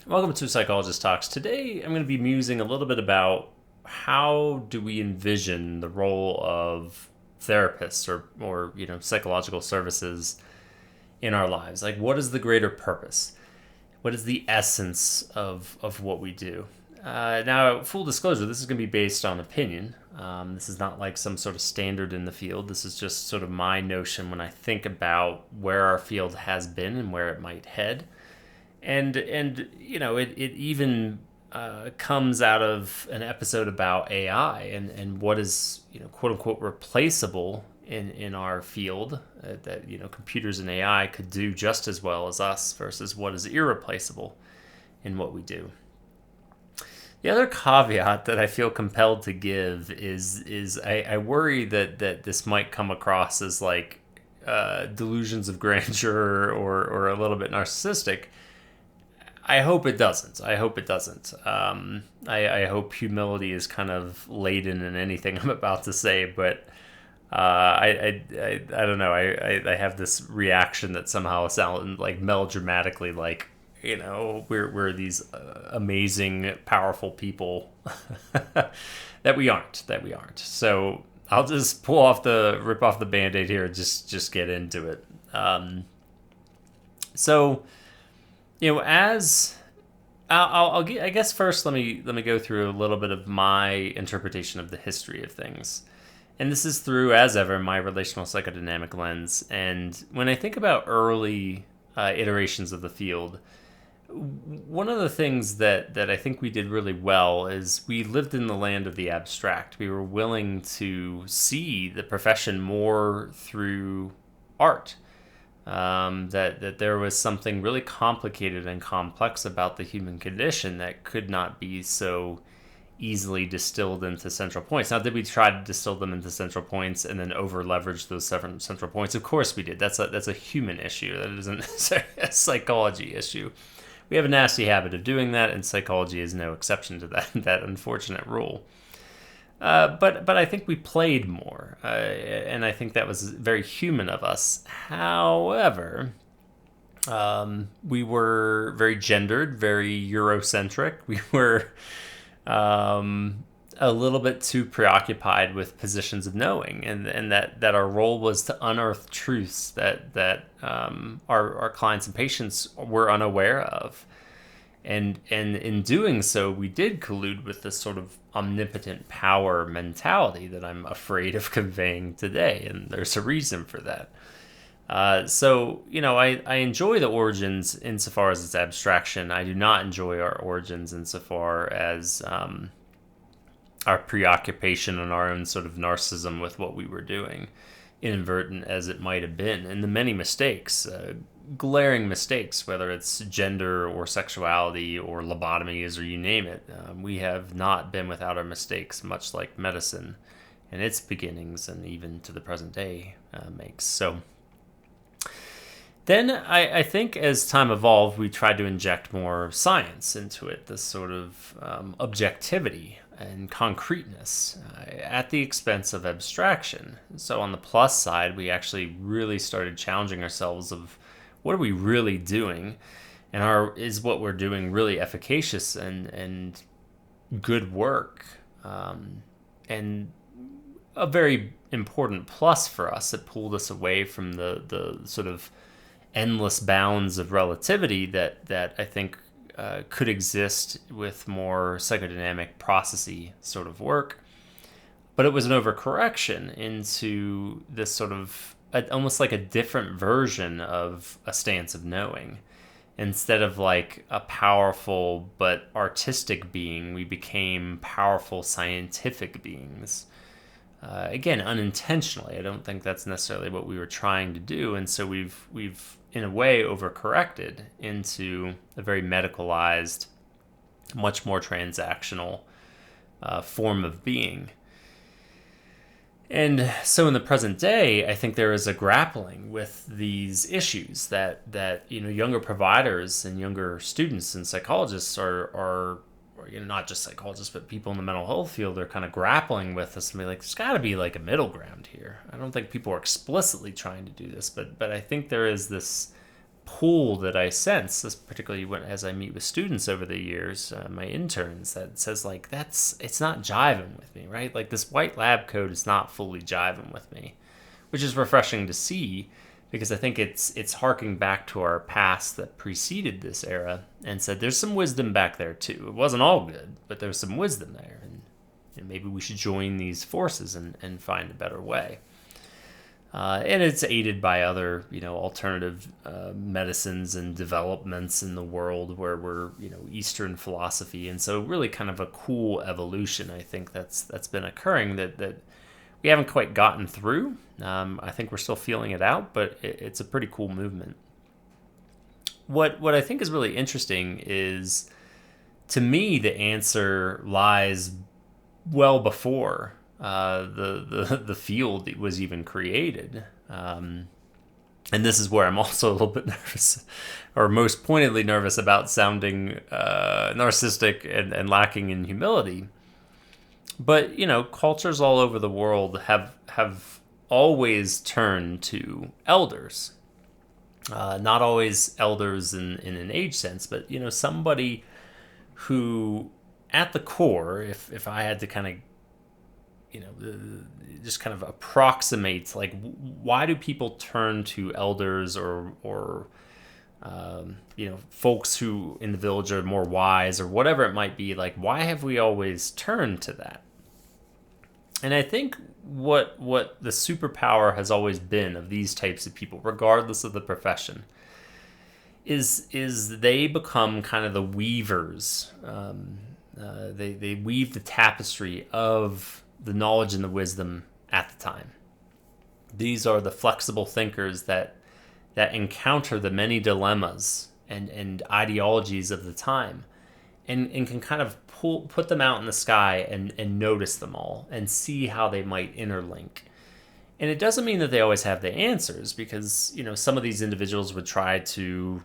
Welcome to Psychologist Talks. Today I'm going to be musing a little bit about how do we envision the role of therapists or psychological services in our lives. Like, what is the greater purpose? What is the essence of what we do? Now, full disclosure, this is going to be based on opinion. This is not like some sort of standard in the field. This is just sort of my notion when I think about where our field has been and where it might head. And it even comes out of an episode about AI and what is quote unquote replaceable in our field that computers and AI could do just as well as us versus what is irreplaceable in what we do. The other caveat that I feel compelled to give is I worry that this might come across as like delusions of grandeur or a little bit narcissistic. I hope it doesn't. I hope humility is kind of laden in anything I'm about to say, but I don't know. I have this reaction that somehow sounds like melodramatically like, we're these amazing, powerful people that we aren't. So I'll just rip off the Band-Aid here and just get into it. As I guess first let me go through a little bit of my interpretation of the history of things, and this is through, as ever, my relational psychodynamic lens. And when I think about early iterations of the field, one of the things that I think we did really well is we lived in the land of the abstract. We were willing to see the profession more through art. That there was something really complicated and complex about the human condition that could not be so easily distilled into central points. Now, did we try to distill them into central points and then over leverage those seven central points? Of course we did. That's a human issue. That isn't a psychology issue. We have a nasty habit of doing that, and psychology is no exception to that unfortunate rule. But I think we played more, and I think that was very human of us. However, we were very gendered, very Eurocentric. We were a little bit too preoccupied with positions of knowing, and that our role was to unearth truths that our clients and patients were unaware of. And in doing so, we did collude with this sort of omnipotent power mentality that I'm afraid of conveying today, and there's a reason for that. I enjoy the origins insofar as its abstraction. I do not enjoy our origins insofar as our preoccupation and our own sort of narcissism with what we were doing, inadvertent as it might have been, and the many mistakes. Glaring mistakes, whether it's gender or sexuality or lobotomies or you name it. We have not been without our mistakes, much like medicine and its beginnings and even to the present day makes. So then I think as time evolved, we tried to inject more science into it, this sort of objectivity and concreteness at the expense of abstraction. So on the plus side, we actually really started challenging ourselves of what are we really doing, and is what we're doing really efficacious and good work, and a very important plus for us. It pulled us away from the sort of endless bounds of relativity that I think could exist with more psychodynamic processy sort of work. But it was an overcorrection into this sort of almost like a different version of a stance of knowing. Instead of like a powerful but artistic being, we became powerful scientific beings. Again, unintentionally. I don't think that's necessarily what we were trying to do, and so we've in a way overcorrected into a very medicalized, much more transactional form of being. And so in the present day, I think there is a grappling with these issues that younger providers and younger students and psychologists are not just psychologists, but people in the mental health field are kind of grappling with this and be like, there's got to be like a middle ground here. I don't think people are explicitly trying to do this, but I think there is this pull that I sense, particularly as I meet with students over the years, my interns, that says like, it's not jiving with me, right? Like this white lab coat is not fully jiving with me, which is refreshing to see, because I think it's harking back to our past that preceded this era and said there's some wisdom back there too. It wasn't all good, but there's some wisdom there, and maybe we should join these forces and find a better way. And it's aided by other, alternative medicines and developments in the world where we're, Eastern philosophy. And so really kind of a cool evolution, I think, that's been occurring that we haven't quite gotten through. I think we're still feeling it out, but it's a pretty cool movement. What I think is really interesting is, to me, the answer lies well before the field was even created. And this is where I'm also a little bit nervous, or most pointedly nervous, about sounding narcissistic and lacking in humility. But, cultures all over the world have always turned to elders. Not always elders in an age sense, but, somebody who, at the core, if I had to kind of just kind of approximates, like, why do people turn to elders or folks who in the village are more wise, or whatever it might be? Like, why have we always turned to that? And I think what the superpower has always been of these types of people, regardless of the profession, is they become kind of the weavers. They weave the tapestry of the knowledge and the wisdom at the time. These are the flexible thinkers that encounter the many dilemmas and ideologies of the time, and can kind of put them out in the sky and notice them all and see how they might interlink. And it doesn't mean that they always have the answers, because some of these individuals would try to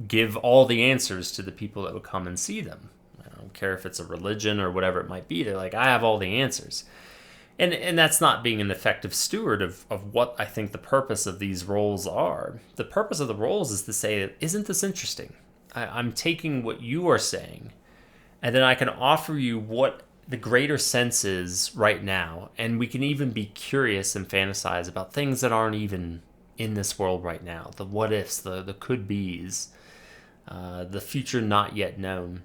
give all the answers to the people that would come and see them. I don't care if it's a religion or whatever it might be. They're like, I have all the answers. And that's not being an effective steward of what I think the purpose of these roles are. The purpose of the roles is to say, isn't this interesting? I'm taking what you are saying, and then I can offer you what the greater sense is right now. And we can even be curious and fantasize about things that aren't even in this world right now. The what ifs, the could be's, the future not yet known.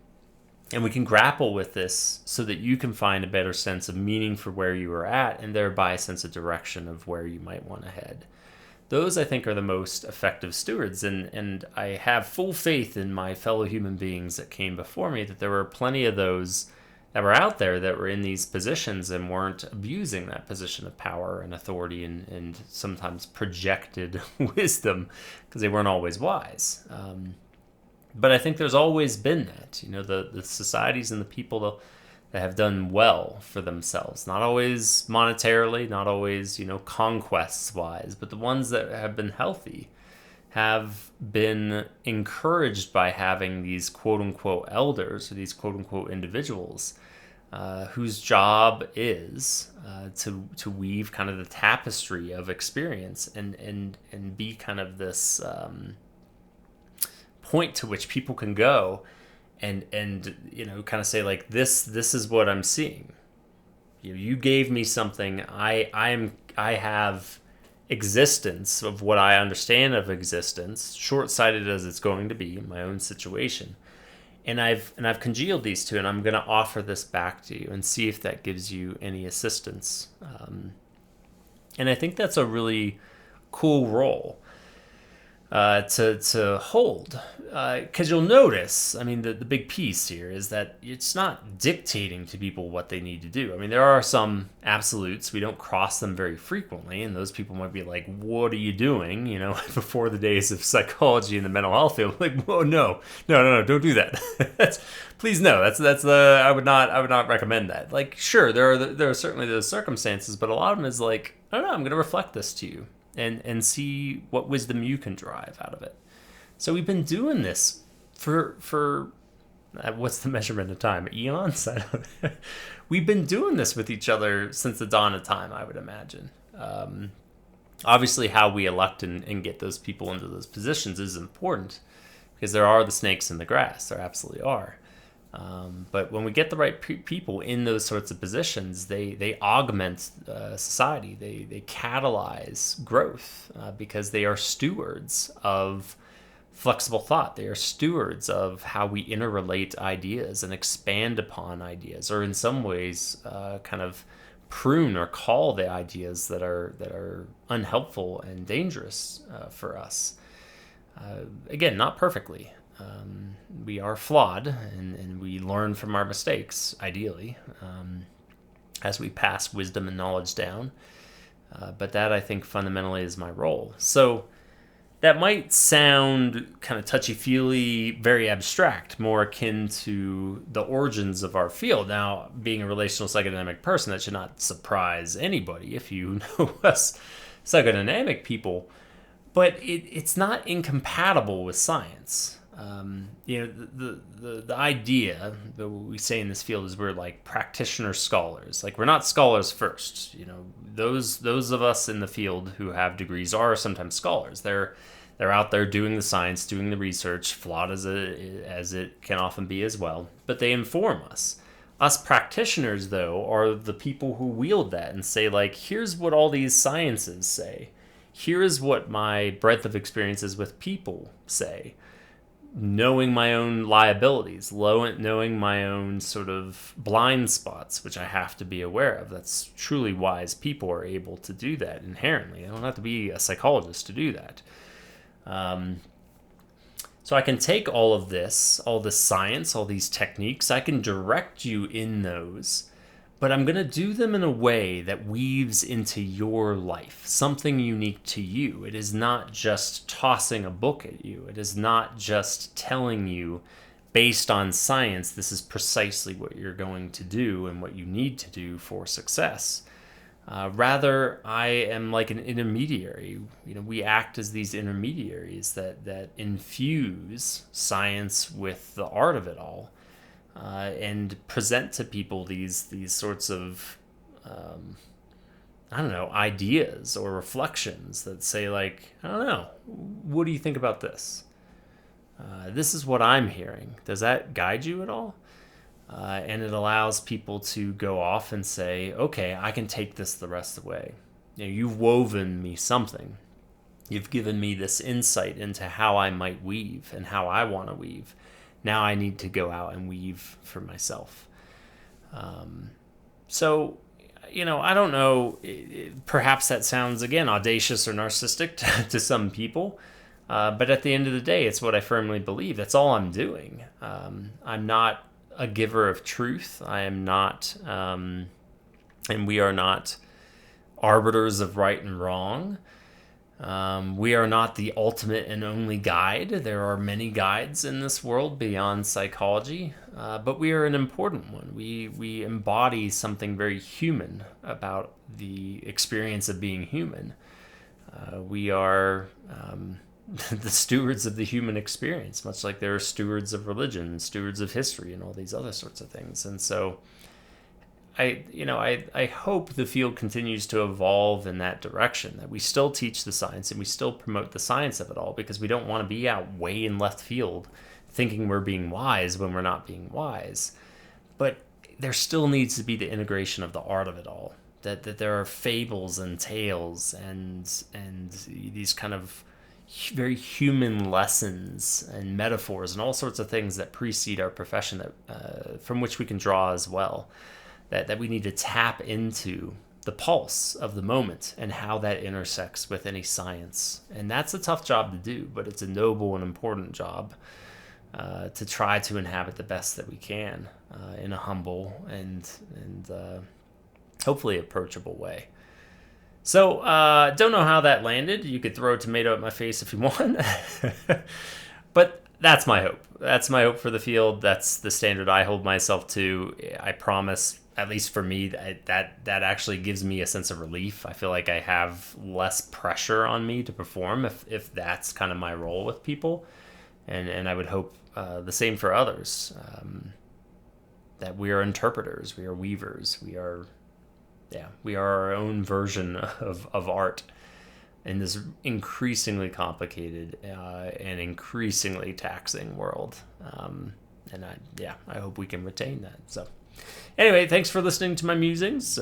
And we can grapple with this so that you can find a better sense of meaning for where you are at, and thereby a sense of direction of where you might want to head. Those, I think, are the most effective stewards. And I have full faith in my fellow human beings that came before me, that there were plenty of those that were out there that were in these positions and weren't abusing that position of power and authority and sometimes projected wisdom, because they weren't always wise. But I think there's always been that, the societies and the people that have done well for themselves, not always monetarily, not always, conquests wise, but the ones that have been healthy have been encouraged by having these quote unquote elders, or these quote unquote individuals, whose job is to weave kind of the tapestry of experience and be kind of this point to which people can go and kind of say, like, this is what I'm seeing. You gave me something. I have existence of what I understand of existence, short-sighted as it's going to be in my own situation, and I've congealed these two, and I'm going to offer this back to you and see if that gives you any assistance. And I think that's a really cool role to hold, because you'll notice, the big piece here is that it's not dictating to people what they need to do. There are some absolutes. We don't cross them very frequently, and those people might be like, what are you doing, before the days of psychology and the mental health field. Like, whoa, no, don't do that. Please no, I would not recommend that. Like, sure, there are certainly those circumstances, but a lot of them is like, I don't know, I'm going to reflect this to you and see what wisdom you can drive out of it. So we've been doing this for what's the measurement of time? Eons? We've been doing this with each other since the dawn of time, I would imagine. Obviously, how we elect and get those people into those positions is important, because there are the snakes in the grass. There absolutely are. But when we get the right people in those sorts of positions, they augment society. They catalyze growth, because they are stewards of flexible thought. They are stewards of how we interrelate ideas and expand upon ideas, or in some ways, kind of prune or call the ideas that are unhelpful and dangerous for us. Again, not perfectly. We are flawed, and we learn from our mistakes, ideally, as we pass wisdom and knowledge down. But that, I think, fundamentally is my role. So that might sound kind of touchy-feely, very abstract, more akin to the origins of our field. Now, being a relational psychodynamic person, that should not surprise anybody if you know us psychodynamic people. But it's not incompatible with science. The idea that we say in this field is we're like practitioner scholars. Like, we're not scholars first. Those of us in the field who have degrees are sometimes scholars. They're out there doing the science, doing the research, flawed as it can often be as well. But they inform us. Us practitioners, though, are the people who wield that and say, like, here's what all these sciences say. Here is what my breadth of experiences with people say. Knowing my own liabilities, knowing my own sort of blind spots, which I have to be aware of. That's truly wise people are able to do that inherently. I don't have to be a psychologist to do that. So I can take all this science, all these techniques, I can direct you in those, but I'm going to do them in a way that weaves into your life, something unique to you. It is not just tossing a book at you. It is not just telling you, based on science, this is precisely what you're going to do and what you need to do for success. Rather, I am like an intermediary. We act as these intermediaries that infuse science with the art of it all, and present to people these sorts of ideas or reflections that say, like, I don't know, what do you think about this? This is what I'm hearing. Does that guide you at all? And it allows people to go off and say, okay, I can take this the rest of the way. You've woven me something. You've given me this insight into how I might weave and how I want to weave. Now I need to go out and weave for myself. So, I don't know. Perhaps that sounds, again, audacious or narcissistic to some people. But at the end of the day, it's what I firmly believe. That's all I'm doing. I'm not a giver of truth. I am not, and we are not arbiters of right and wrong. We are not the ultimate and only guide. There are many guides in this world beyond psychology, but we are an important one. We embody something very human about the experience of being human. We are the stewards of the human experience, much like there are stewards of religion, stewards of history, and all these other sorts of things. And so I hope the field continues to evolve in that direction, that we still teach the science and we still promote the science of it all, because we don't want to be out way in left field thinking we're being wise when we're not being wise. But there still needs to be the integration of the art of it all, that there are fables and tales and these kind of very human lessons and metaphors and all sorts of things that precede our profession, that from which we can draw as well. That we need to tap into the pulse of the moment and how that intersects with any science. And that's a tough job to do, but it's a noble and important job to try to inhabit the best that we can in a humble and hopefully approachable way. So, don't know how that landed. You could throw a tomato at my face if you want. But that's my hope. That's my hope for the field. That's the standard I hold myself to. I promise, at least for me, that actually gives me a sense of relief. I feel like I have less pressure on me to perform if that's kind of my role with people. And I would hope the same for others. That we are interpreters, we are weavers, we are our own version of art. in this increasingly complicated and increasingly taxing world. I hope we can retain that. So anyway, thanks for listening to my musings.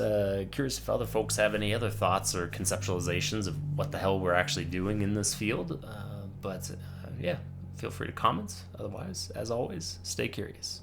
Curious if other folks have any other thoughts or conceptualizations of what the hell we're actually doing in this field. Feel free to comment. Otherwise, as always, stay curious.